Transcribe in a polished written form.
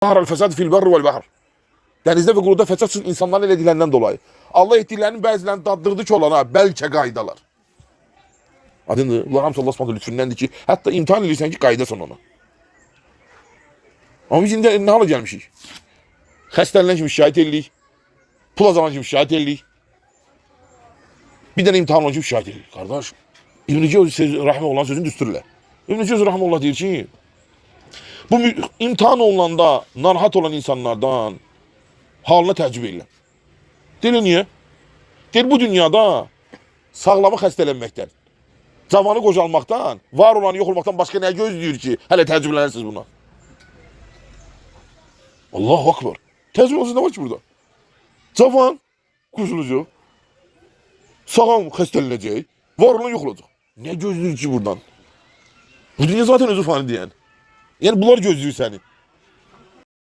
Zahral fesad fil berri vel bahr. Denizde ve kuruda fesat sırf insanların el edilenden dolayı. Allah ettiklerinin bəzilərini daddırdı ki olana bəlkə qaydalar. Adını Allah hamısı Allah subhanahu lütfündəndir ki, hətta imtihan edirsən ki qaydasan ona. Ama biz indi nə hala gəlmişik? Xəstələnən kimi şikayət edirik. Pul azalan kimi şikayət edirik. Bir dənə imtihan olan kimi şikayət edirik. Qardaş, İbn-i Cevzi Rahimə olan sözünü düsturlar. İbn-i Cevzi Rahimə Allah deyir ki, bu imtihan olunanda narahat olan insanlardan halına təəccüb edirlər. Deyir niyə? Deyir bu dünyada sağlamı xəstələnməkdən, cavanı qocalmaqdan, var olanı yox olmaqdan başqa nəyə gözləyir ki, hələ təəccüblənirsiniz buna? Allahu akbar. Təəccüb olsun nə var ki burada? Cavan qurtulacaq, sağam xəstələnəcək, var olan yox olacaq. Nə gözləyir ki buradan? Bu dünya zaten özü fani deyən. Yəni bunlar gözləyir səni.